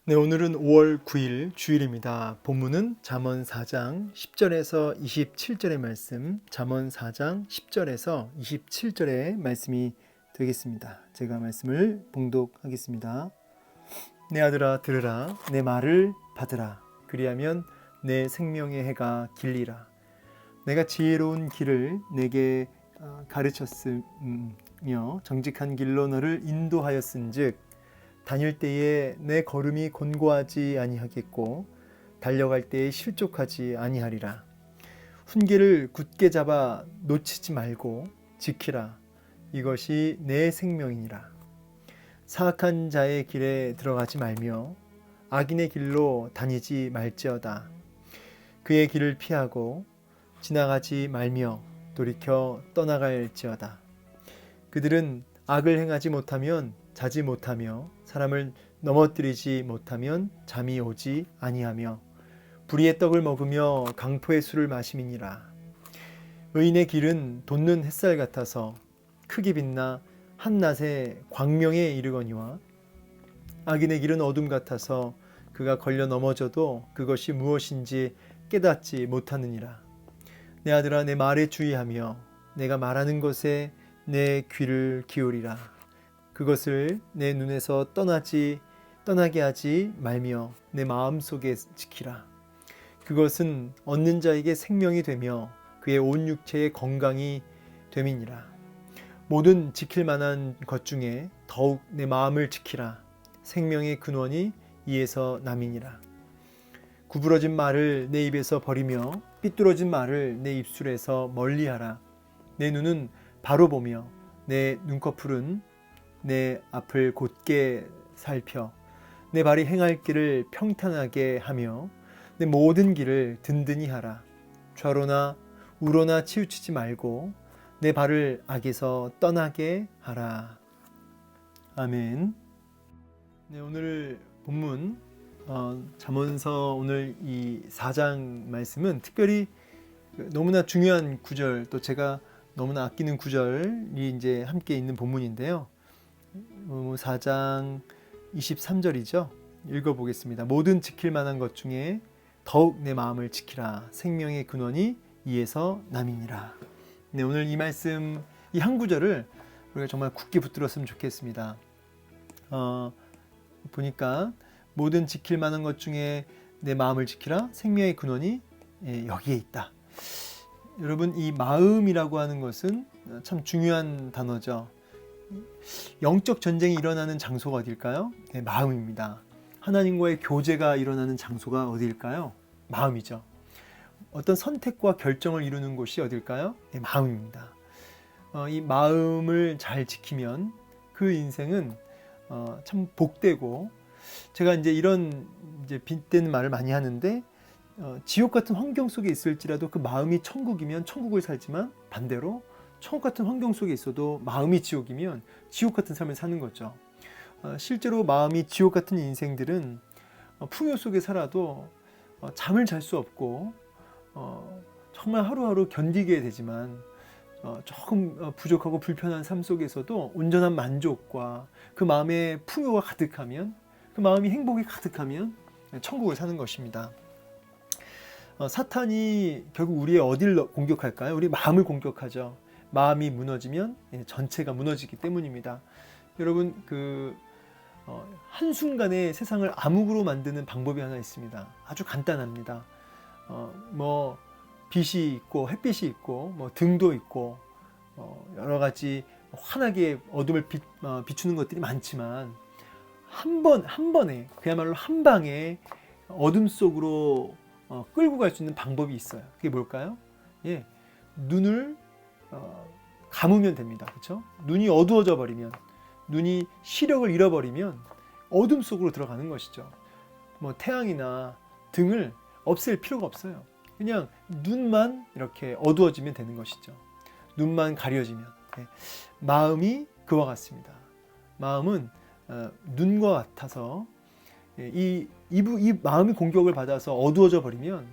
네, 오늘은 5월 9일 주일입니다. 본문은 잠언 4장 10절에서 27절의 말씀, 잠언 4장 10절에서 27절의 말씀이 되겠습니다. 제가 말씀을 봉독하겠습니다. 내 아들아 들으라, 내 말을 받으라. 그리하면 내 생명의 해가 길리라. 내가 지혜로운 길을 내게 가르쳤으며 정직한 길로 너를 인도하였은즉 다닐 때에 내 걸음이 곤고하지 아니하겠고 달려갈 때에 실족하지 아니하리라. 훈계를 굳게 잡아 놓치지 말고 지키라. 이것이 내 생명이니라. 사악한 자의 길에 들어가지 말며 악인의 길로 다니지 말지어다. 그의 길을 피하고 지나가지 말며 돌이켜 떠나갈지어다. 그들은 악을 행하지 못하면 자지 못하며 사람을 넘어뜨리지 못하면 잠이 오지 아니하며 불의의 떡을 먹으며 강포의 술을 마심이니라. 의인의 길은 돋는 햇살 같아서 크게 빛나 한낮에 광명에 이르거니와 악인의 길은 어둠 같아서 그가 걸려 넘어져도 그것이 무엇인지 깨닫지 못하느니라. 내 아들아 내 말에 주의하며 내가 말하는 것에 내 귀를 기울이라. 그것을 내 눈에서 떠나게 하지 말며 내 마음속에 지키라. 그것은 얻는 자에게 생명이 되며 그의 온 육체의 건강이 됨이니라. 모든 지킬 만한 것 중에 더욱 내 마음을 지키라. 생명의 근원이 이에서 남이니라. 구부러진 말을 내 입에서 버리며 삐뚤어진 말을 내 입술에서 멀리하라. 내 눈은 바로 보며 내 눈꺼풀은 내 앞을 곧게 살펴 내 발이 행할 길을 평탄하게 하며 내 모든 길을 든든히 하라. 좌로나 우로나 치우치지 말고 내 발을 악에서 떠나게 하라. 아멘. 네, 오늘 본문 잠언서 오늘 이 4장 말씀은 특별히 너무나 중요한 구절, 또 제가 너무나 아끼는 구절이 이제 함께 있는 본문인데요. 4장 23절이죠. 읽어보겠습니다. 모든 지킬 만한 것 중에 더욱 내 마음을 지키라. 생명의 근원이 이에서 남이니라. 네, 오늘 이 말씀, 이 한 구절을 우리가 정말 굳게 붙들었으면 좋겠습니다. 보니까 모든 지킬 만한 것 중에 내 마음을 지키라. 생명의 근원이 여기에 있다. 여러분, 이 마음이라고 하는 것은 참 중요한 단어죠. 영적 전쟁이 일어나는 장소가 어딜까요? 네, 마음입니다. 하나님과의 교제가 일어나는 장소가 어디일까요? 마음이죠. 어떤 선택과 결정을 이루는 곳이 어딜까요? 네, 마음입니다. 이 마음을 잘 지키면 그 인생은 참 복되고, 제가 이제 이런 빗대는 말을 많이 하는데, 지옥 같은 환경 속에 있을지라도 그 마음이 천국이면 천국을 살지만 반대로 천국 같은 환경 속에 있어도 마음이 지옥이면 지옥 같은 삶을 사는 거죠. 실제로 마음이 지옥 같은 인생들은 풍요 속에 살아도 잠을 잘 수 없고 정말 하루하루 견디게 되지만 조금 부족하고 불편한 삶 속에서도 온전한 만족과 그 마음에 풍요가 가득하면, 그 마음이 행복이 가득하면 천국을 사는 것입니다. 사탄이 결국 우리의 어디를 공격할까요? 우리 마음을 공격하죠. 마음이 무너지면 전체가 무너지기 때문입니다. 여러분, 한순간에 세상을 암흑으로 만드는 방법이 하나 있습니다. 아주 간단합니다. 빛이 있고 햇빛이 있고 등도 있고 여러 가지 환하게 어둠을 비추는 것들이 많지만 한 번에, 그야말로 한 방에 어둠 속으로 끌고 갈 수 있는 방법이 있어요. 그게 뭘까요? 눈을 감으면 됩니다. 그렇죠? 눈이 어두워져 버리면, 눈이 시력을 잃어버리면 어둠 속으로 들어가는 것이죠. 태양이나 등을 없앨 필요가 없어요. 그냥 눈만 이렇게 어두워지면 되는 것이죠. 눈만 가려지면. 마음이 그와 같습니다. 마음은 눈과 같아서 이 마음이 공격을 받아서 어두워져 버리면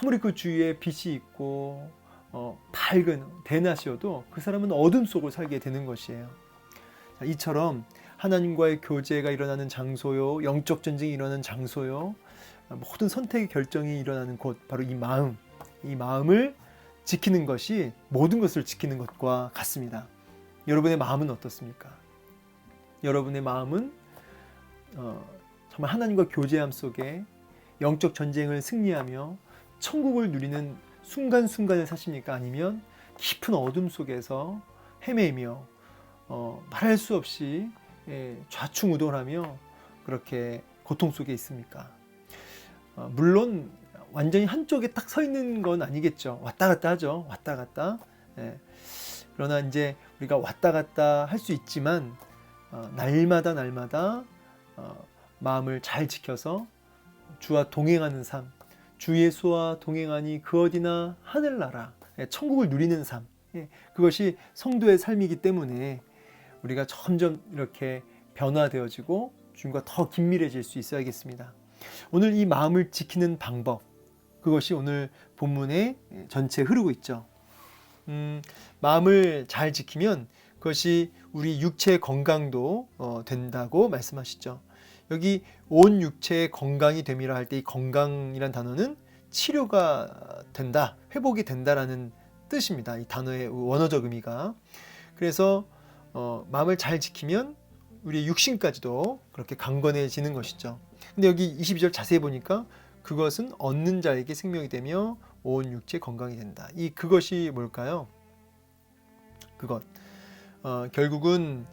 아무리 그 주위에 빛이 있고 밝은 대낮이어도 그 사람은 어둠 속을 살게 되는 것이에요. 이처럼 하나님과의 교제가 일어나는 장소요, 영적 전쟁이 일어나는 장소요, 모든 선택의 결정이 일어나는 곳, 바로 이 마음을 지키는 것이 모든 것을 지키는 것과 같습니다. 여러분의 마음은 어떻습니까? 여러분의 마음은 정말 하나님과 교제함 속에 영적 전쟁을 승리하며 천국을 누리는 순간순간을 사십니까? 아니면 깊은 어둠 속에서 헤매며 말할 수 없이 좌충우돌하며 그렇게 고통 속에 있습니까? 물론 완전히 한쪽에 딱 서 있는 건 아니겠죠. 왔다 갔다 하죠. 왔다 갔다. 그러나 이제 우리가 왔다 갔다 할 수 있지만 날마다 마음을 잘 지켜서 주와 동행하는 삶, 주 예수와 동행하니 그 어디나 하늘나라, 천국을 누리는 삶, 그것이 성도의 삶이기 때문에 우리가 점점 이렇게 변화되어지고 주님과 더 긴밀해질 수 있어야겠습니다. 오늘 이 마음을 지키는 방법, 그것이 오늘 본문에 전체에 흐르고 있죠. 마음을 잘 지키면 그것이 우리 육체의 건강도 된다고 말씀하시죠. 여기 온 육체의 건강이 됨이라 할 때 이 건강이란 단어는 치료가 된다, 회복이 된다라는 뜻입니다. 이 단어의 원어적 의미가. 그래서 마음을 잘 지키면 우리의 육신까지도 그렇게 강건해지는 것이죠. 근데 여기 22절 자세히 보니까 그것은 얻는 자에게 생명이 되며 온 육체 건강이 된다. 그것이 뭘까요? 그것 결국은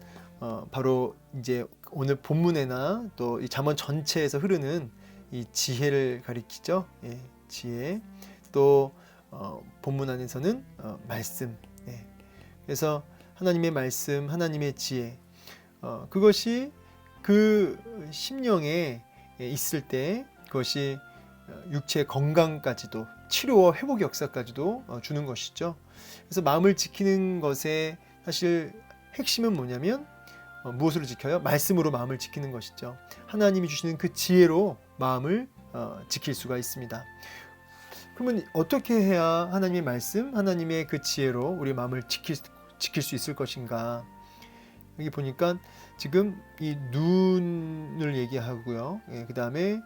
바로 이제 오늘 본문에나 또 이 잠언 전체에서 흐르는 이 지혜를 가리키죠. 지혜. 또 본문 안에서는 말씀. 그래서 하나님의 말씀, 하나님의 지혜. 그것이 그 심령에 있을 때 그것이 육체의 건강까지도 치료와 회복 역사까지도 주는 것이죠. 그래서 마음을 지키는 것의 사실 핵심은 뭐냐면 무엇으로 지켜요? 말씀으로 마음을 지키는 것이죠. 하나님이 주시는 그 지혜로 마음을 지킬 수가 있습니다. 그러면 어떻게 해야 하나님의 말씀, 하나님의 그 지혜로 우리 마음을 지킬 수 있을 것인가? 여기 보니까 지금 이 눈을 얘기하고요. 그 다음에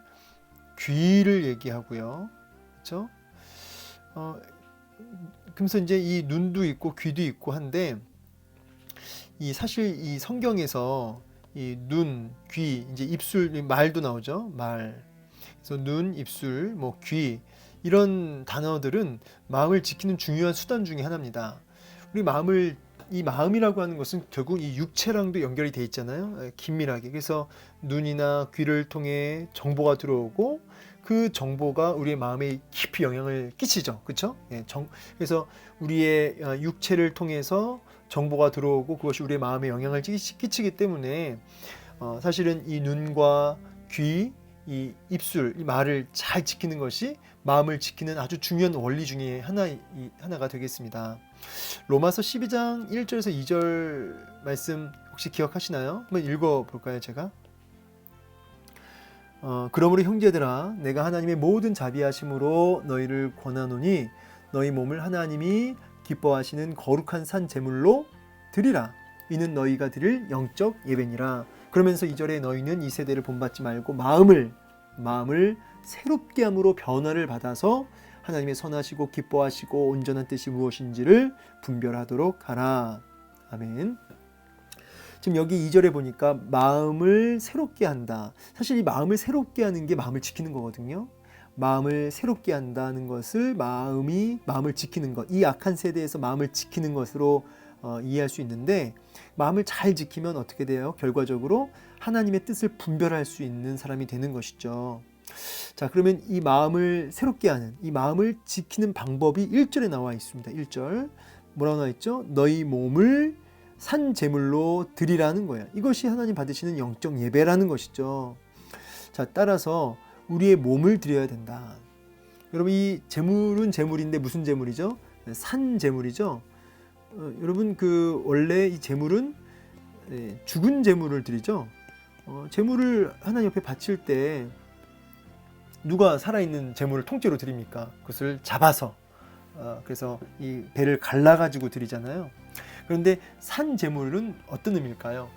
귀를 얘기하고요. 그렇죠? 그래서 이제 이 눈도 있고 귀도 있고 한데 사실 이 성경에서 이 눈, 귀, 이제 입술, 말도 나오죠. 말. 그래서 눈, 입술, 귀 이런 단어들은 마음을 지키는 중요한 수단 중에 하나입니다. 우리 이 마음이라고 하는 것은 결국 이 육체랑도 연결이 돼 있잖아요. 긴밀하게. 그래서 눈이나 귀를 통해 정보가 들어오고 그 정보가 우리의 마음에 깊이 영향을 끼치죠. 그렇죠? 그래서 우리의 육체를 통해서 정보가 들어오고 그것이 우리의 마음에 영향을 끼치기 때문에 사실은 이 눈과 귀, 이 입술, 이 말을 잘 지키는 것이 마음을 지키는 아주 중요한 원리 중에 하나가 되겠습니다. 로마서 12장 1절에서 2절 말씀 혹시 기억하시나요? 한번 읽어볼까요, 제가? 그러므로 형제들아, 내가 하나님의 모든 자비하심으로 너희를 권하노니 너희 몸을 하나님이 기뻐하시는 거룩한 산 제물로 드리라. 이는 너희가 드릴 영적 예배니라. 그러면서 2절에 너희는 이 세대를 본받지 말고 마음을 새롭게 함으로 변화를 받아서 하나님의 선하시고 기뻐하시고 온전한 뜻이 무엇인지를 분별하도록 하라. 아멘. 지금 여기 2절에 보니까 마음을 새롭게 한다. 사실 이 마음을 새롭게 하는 게 마음을 지키는 거거든요. 마음을 새롭게 한다는 것을 마음을 지키는 것, 이 악한 세대에서 마음을 지키는 것으로 이해할 수 있는데, 마음을 잘 지키면 어떻게 돼요? 결과적으로 하나님의 뜻을 분별할 수 있는 사람이 되는 것이죠. 자, 그러면 이 마음을 새롭게 하는, 이 마음을 지키는 방법이 1절에 나와 있습니다. 1절 뭐라고 나와 있죠? 너희 몸을 산 제물로 드리라는 거예요. 이것이 하나님 받으시는 영적 예배라는 것이죠. 자, 따라서 우리의 몸을 드려야 된다. 여러분, 이 제물은 제물인데 무슨 제물이죠? 산 제물이죠. 여러분, 원래 이 제물은 죽은 제물을 드리죠. 제물을 하나님 옆에 바칠 때 누가 살아있는 제물을 통째로 드립니까? 그것을 잡아서 그래서 이 배를 갈라가지고 드리잖아요. 그런데 산 제물은 어떤 의미일까요?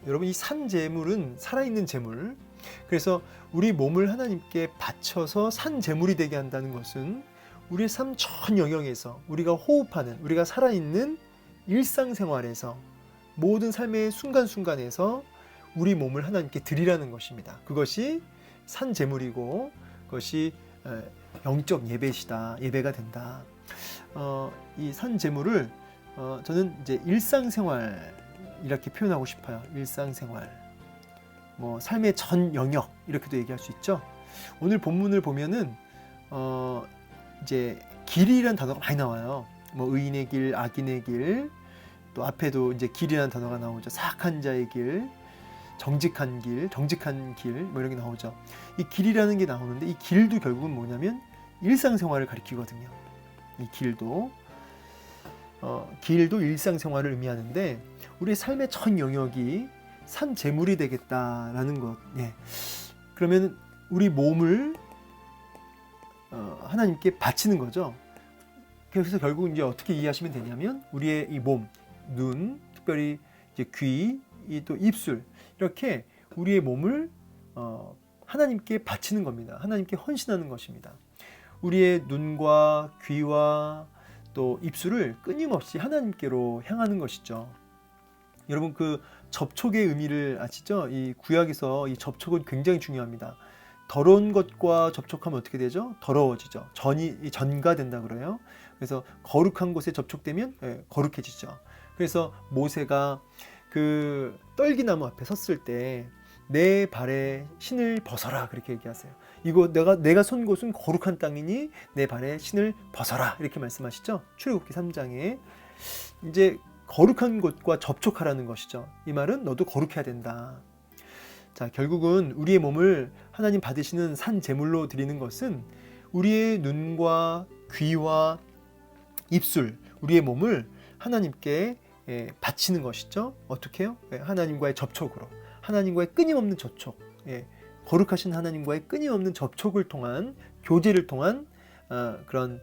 여러분 이 산 제물은 살아있는 제물. 그래서 우리 몸을 하나님께 바쳐서 산 제물이 되게 한다는 것은 우리의 삶 전 영역에서 우리가 호흡하는, 우리가 살아있는 일상생활에서 모든 삶의 순간순간에서 우리 몸을 하나님께 드리라는 것입니다. 그것이 산 제물이고 그것이 영적 예배가 된다. 이 산 제물을 저는 이제 일상생활 이렇게 표현하고 싶어요. 일상생활, 뭐 삶의 전 영역 이렇게도 얘기할 수 있죠. 오늘 본문을 보면은 이제 길이라는 단어가 많이 나와요. 뭐 의인의 길, 악인의 길, 또 앞에도 이제 길이라는 단어가 나오죠. 사악한 자의 길, 정직한 길, 뭐 이런 게 나오죠. 이 길이라는 게 나오는데 이 길도 결국은 뭐냐면 일상생활을 가리키거든요. 이 길도 일상생활을 의미하는데 우리의 삶의 전 영역이 산 제물이 되겠다라는 것. 예. 그러면 우리 몸을 하나님께 바치는 거죠. 그래서 결국 이제 어떻게 이해하시면 되냐면 우리의 이 몸, 눈, 특별히 이제 귀, 또 입술 이렇게 우리의 몸을 하나님께 바치는 겁니다. 하나님께 헌신하는 것입니다. 우리의 눈과 귀와 또 입술을 끊임없이 하나님께로 향하는 것이죠. 여러분 그 접촉의 의미를 아시죠? 이 구약에서 이 접촉은 굉장히 중요합니다. 더러운 것과 접촉하면 어떻게 되죠? 더러워지죠. 전가된다 그래요. 그래서 거룩한 곳에 접촉되면 거룩해지죠. 그래서 모세가 그 떨기나무 앞에 섰을 때 내 발에 신을 벗어라 그렇게 얘기하세요. 이거 내가 선 곳은 거룩한 땅이니 내 발에 신을 벗어라 이렇게 말씀하시죠. 출애굽기 3장에 이제 거룩한 곳과 접촉하라는 것이죠. 이 말은 너도 거룩해야 된다. 자, 결국은 우리의 몸을 하나님 받으시는 산 제물로 드리는 것은 우리의 눈과 귀와 입술, 우리의 몸을 하나님께 바치는 것이죠. 어떻게 해요? 하나님과의 접촉으로, 하나님과의 끊임없는 접촉, 거룩하신 하나님과의 끊임없는 접촉을 통한, 교제를 통한 그런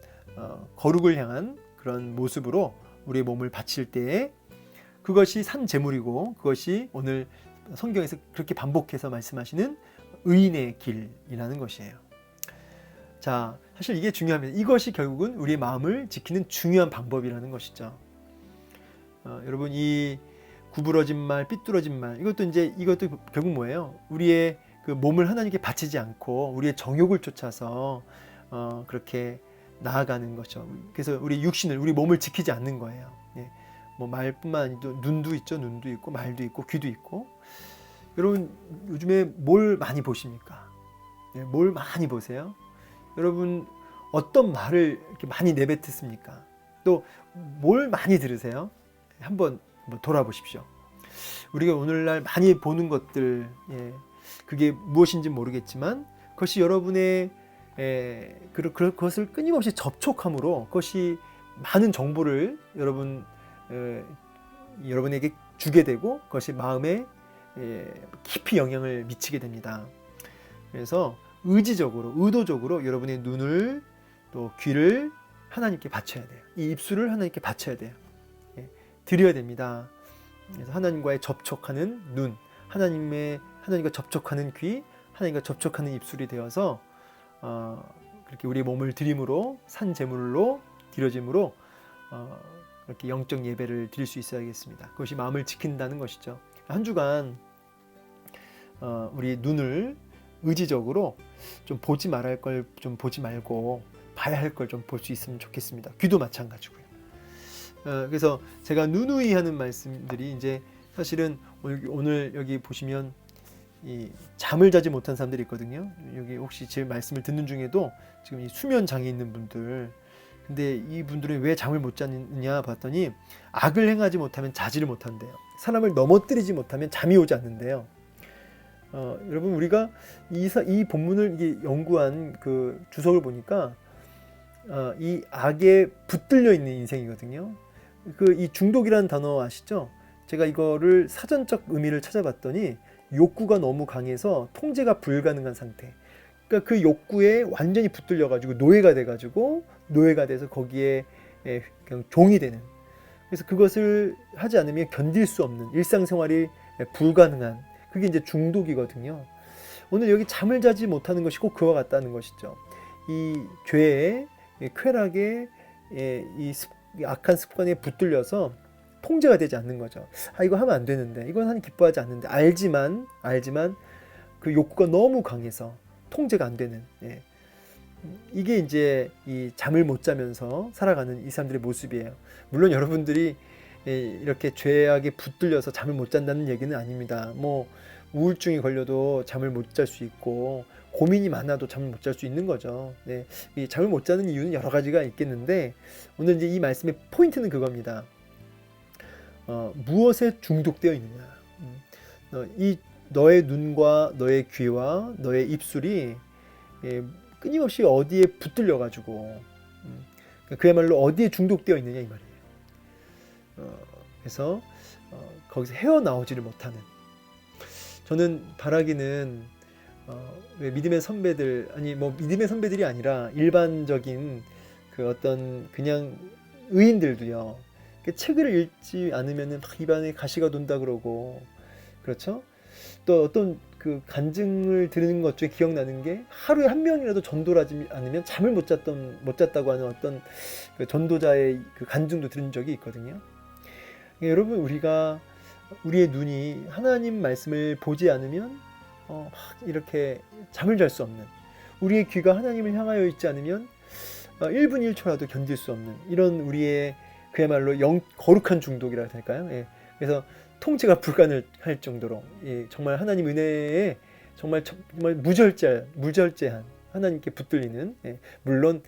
거룩을 향한 그런 모습으로 우리의 몸을 바칠 때에 그것이 산 제물이고, 그것이 오늘 성경에서 그렇게 반복해서 말씀하시는 의인의 길이라는 것이에요. 자, 사실 이게 중요합니다. 이것이 결국은 우리의 마음을 지키는 중요한 방법이라는 것이죠. 여러분 이 구부러진 말, 삐뚤어진 말, 이것도 결국 뭐예요? 우리의 그 몸을 하나님께 바치지 않고 우리의 정욕을 쫓아서 그렇게 나아가는 거죠. 그래서 우리 육신을, 우리 몸을 지키지 않는 거예요. 예. 뭐 말뿐만 아니라 눈도 있죠. 눈도 있고 말도 있고 귀도 있고. 여러분 요즘에 뭘 많이 보십니까? 예, 뭘 많이 보세요? 여러분 어떤 말을 이렇게 많이 내뱉습니까? 또 뭘 많이 들으세요? 한번 돌아보십시오. 우리가 오늘날 많이 보는 것들, 그게 무엇인지 모르겠지만 그것이 여러분의 그것을 끊임없이 접촉함으로 그것이 많은 정보를 여러분에게 주게 되고 그것이 마음에 깊이 영향을 미치게 됩니다. 그래서 의도적으로 여러분의 눈을 또 귀를 하나님께 바쳐야 돼요. 이 입술을 하나님께 바쳐야 돼요. 드려야 됩니다. 그래서 하나님과의 접촉하는 눈, 하나님과 접촉하는 귀, 하나님과 접촉하는 입술이 되어서 그렇게 우리의 몸을 드림으로, 산 제물로 드려짐으로 이렇게 영적 예배를 드릴 수 있어야겠습니다. 그것이 마음을 지킨다는 것이죠. 한 주간 우리 눈을 의지적으로 좀 보지 말할 걸 좀 보지 말고 봐야 할 걸 좀 볼 수 있으면 좋겠습니다. 귀도 마찬가지고요. 그래서 제가 누누이 하는 말씀들이 이제 사실은 오늘 여기 보시면 이 잠을 자지 못한 사람들이 있거든요. 여기 혹시 제 말씀을 듣는 중에도 지금 이 수면 장애 있는 분들, 근데 이 분들은 왜 잠을 못 자느냐 봤더니 악을 행하지 못하면 자지를 못한대요. 사람을 넘어뜨리지 못하면 잠이 오지 않는데요. 여러분 우리가 이 본문을 이게 연구한 그 주석을 보니까 이 악에 붙들려 있는 인생이거든요. 이 중독이라는 단어 아시죠? 제가 이거를 사전적 의미를 찾아봤더니 욕구가 너무 강해서 통제가 불가능한 상태. 그러니까 그 욕구에 완전히 붙들려가지고 노예가 돼서 거기에 그냥 종이 되는. 그래서 그것을 하지 않으면 견딜 수 없는, 일상생활이 불가능한, 그게 이제 중독이거든요. 오늘 여기 잠을 자지 못하는 것이 꼭 그와 같다는 것이죠. 이 죄의 쾌락의 이 악한 습관에 붙들려서 통제가 되지 않는 거죠. 아, 이거 하면 안 되는데, 이건 하나님 기뻐하지 않는데, 알지만 그 욕구가 너무 강해서 통제가 안 되는, 이게 이제 이 잠을 못 자면서 살아가는 이 사람들의 모습이에요. 물론 여러분들이 이렇게 죄악에 붙들려서 잠을 못 잔다는 얘기는 아닙니다. 뭐 우울증이 걸려도 잠을 못 잘 수 있고, 고민이 많아도 잠을 못 잘 수 있는 거죠. 이 잠을 못 자는 이유는 여러 가지가 있겠는데, 오늘 이제 이 말씀의 포인트는 그겁니다. 무엇에 중독되어 있느냐. 이 너의 눈과 너의 귀와 너의 입술이 끊임없이 어디에 붙들려 가지고 그야말로 어디에 중독되어 있느냐 이 말이에요. 그래서 거기서 헤어나오지를 못하는, 저는 바라기는 왜 믿음의 선배들, 아니 뭐 믿음의 선배들이 아니라 일반적인 그 어떤 그냥 의인들도요, 책을 읽지 않으면은 막 입안에 가시가 돈다 그러고, 그렇죠? 또 어떤 그 간증을 들은 것 중에 기억나는 게, 하루에 한 명이라도 전도를 하지 않으면 잠을 못 잤다고 하는 어떤 그 전도자의 그 간증도 들은 적이 있거든요. 여러분, 우리가 우리의 눈이 하나님 말씀을 보지 않으면 막 이렇게 잠을 잘 수 없는, 우리의 귀가 하나님을 향하여 있지 않으면 1분 1초라도 견딜 수 없는, 이런 우리의 그야말로 거룩한 중독이라 해야 될까요? 그래서 통제가 불가능할 정도로 정말 하나님 은혜에 정말 무절제한 하나님께 붙들리는, 물론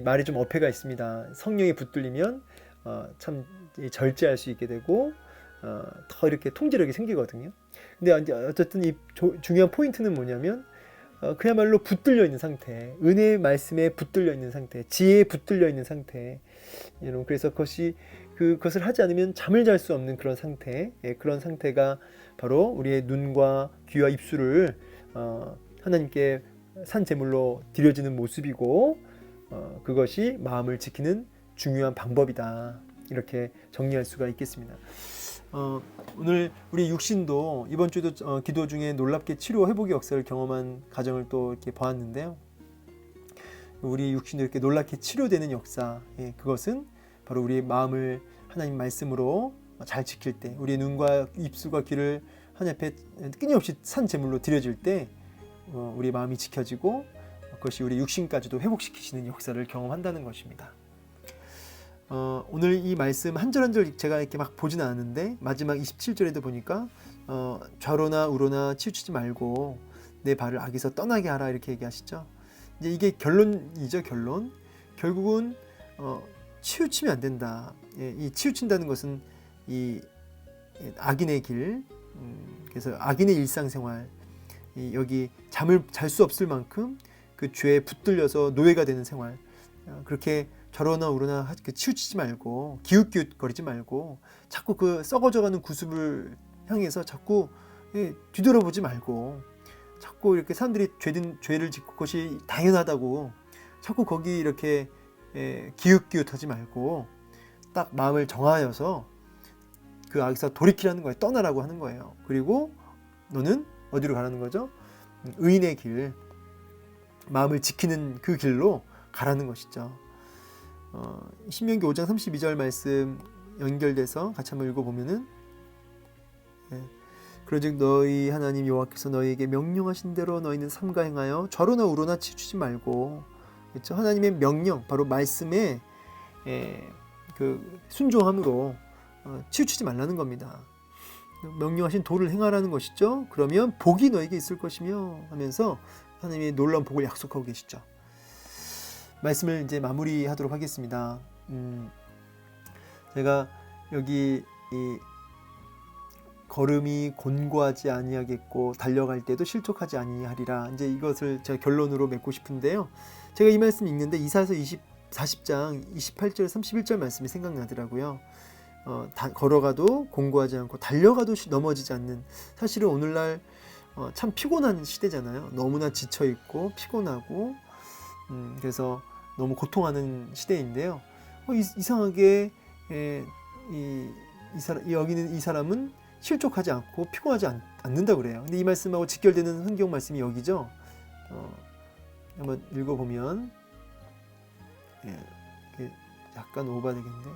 말이 좀 어폐가 있습니다. 성령에 붙들리면 참 절제할 수 있게 되고 더 이렇게 통제력이 생기거든요. 근데 어쨌든 이 중요한 포인트는 뭐냐면, 그야말로 붙들려 있는 상태, 은혜의 말씀에 붙들려 있는 상태, 지혜에 붙들려 있는 상태, 여러분, 그래서 그것을 하지 않으면 잠을 잘 수 없는 그런 상태, 그런 상태가 바로 우리의 눈과 귀와 입술을 하나님께 산 제물로 드려지는 모습이고, 그것이 마음을 지키는 중요한 방법이다, 이렇게 정리할 수가 있겠습니다. 오늘 우리 육신도 이번 주도 기도 중에 놀랍게 치료 회복의 역사를 경험한 가정을 또 이렇게 보았는데요. 우리 육신도 이렇게 놀랍게 치료되는 역사, 그것은 바로 우리의 마음을 하나님 말씀으로 잘 지킬 때, 우리의 눈과 입술과 귀를 하나님 앞에 끊임없이 산 제물로 드려질 때 우리의 마음이 지켜지고, 그것이 우리 육신까지도 회복시키시는 역사를 경험한다는 것입니다. 오늘 이 말씀 한 절 한 절 제가 이렇게 막 보진 않았는데, 마지막 27절에도 보니까 좌로나 우로나 치우치지 말고 내 발을 악에서 떠나게 하라, 이렇게 얘기하시죠. 이제 이게 결론이죠. 결국은 치우치면 안 된다. 이 치우친다는 것은 이 악인의 길, 그래서 악인의 일상생활, 여기 잠을 잘 수 없을 만큼 그 죄에 붙들려서 노예가 되는 생활, 그렇게 좌로나 우로나 치우치지 말고, 기웃기웃거리지 말고, 자꾸 그 썩어져가는 구습을 향해서 자꾸 뒤돌아보지 말고, 자꾸 이렇게 사람들이 죄를 짓고 그것이 당연하다고 자꾸 거기 이렇게 기웃기웃하지 말고, 딱 마음을 정하여서 그 악에서 돌이키라는 거예요. 떠나라고 하는 거예요. 그리고 너는 어디로 가라는 거죠? 의인의 길, 마음을 지키는 그 길로 가라는 것이죠. 신명기 5장 32절 말씀 연결돼서 같이 한번 읽어보면은, 그러즉 너희 하나님 여호와께서 너희에게 명령하신 대로 너희는 삼가 행하여 좌로나 우로나 치우치지 말고, 그렇죠? 하나님의 명령, 바로 말씀에 그 순종함으로 치우치지 말라는 겁니다. 명령하신 도를 행하라는 것이죠. 그러면 복이 너에게 있을 것이며 하면서 하나님의 놀라운 복을 약속하고 계시죠. 말씀을 이제 마무리하도록 하겠습니다. 제가 여기 이 걸음이 곤고하지 아니하겠고 달려갈 때도 실족하지 아니하리라, 이제 이것을 제가 결론으로 맺고 싶은데요. 제가 이 말씀 읽는데 이사야서 40장 28절 31절 말씀이 생각나더라고요. 걸어가도 곤고하지 않고 달려가도 넘어지지 않는, 사실은 오늘날 참 피곤한 시대잖아요. 너무나 지쳐있고 피곤하고, 그래서 너무 고통하는 시대인데요. 이상하게 여기는 이 사람은 실족하지 않고 피곤하지 않는다 그래요. 근데 이 말씀하고 직결되는 성경 말씀이 여기죠. 한번 읽어보면 약간 오바되겠는데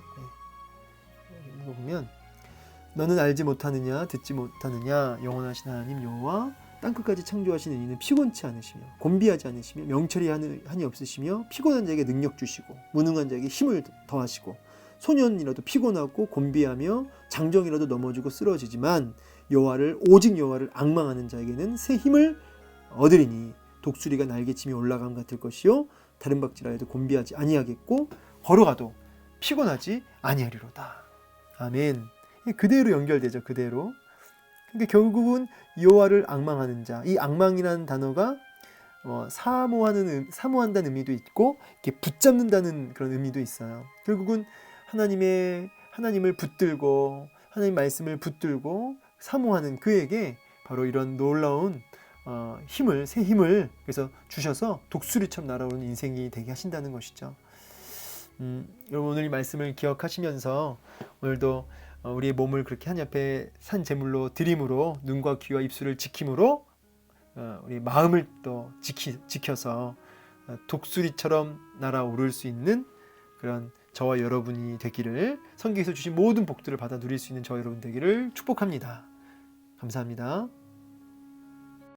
읽어보면 너는 알지 못하느냐 듣지 못하느냐 영원하신 하나님 여호와 땅끝까지 창조하시는 이는 피곤치 않으시며 곤비하지 않으시며 명철이 한이 없으시며 피곤한 자에게 능력 주시고 무능한 자에게 힘을 더하시고 소년이라도 피곤하고 곤비하며 장정이라도 넘어지고 쓰러지지만 오직 여호와를 앙망하는 자에게는 새 힘을 얻으리니 독수리가 날개치며 올라감 같을 것이요 다른 박질하여도 곤비하지 아니하겠고 걸어가도 피곤하지 아니하리로다. 아멘. 그대로 연결되죠. 그대로. 그러니까 결국은 여호와를 앙망하는 자. 이 앙망이라는 단어가 사모한다는 의미도 있고 이렇게 붙잡는다는 그런 의미도 있어요. 결국은 하나님을 붙들고 하나님 말씀을 붙들고 사모하는 그에게 바로 이런 놀라운 새 힘을 그래서 주셔서 독수리처럼 날아오는 인생이 되게 하신다는 것이죠. 여러분 오늘 이 말씀을 기억하시면서 오늘도 우리의 몸을 그렇게 하나님 앞에 산 제물로 드림으로 눈과 귀와 입술을 지킴으로 우리 마음을 또 지켜서 독수리처럼 날아오를 수 있는 그런 저와 여러분이 되기를 성경에서 주신 모든 복들을 받아 누릴 수 있는 저와 여러분 되기를 축복합니다. 감사합니다.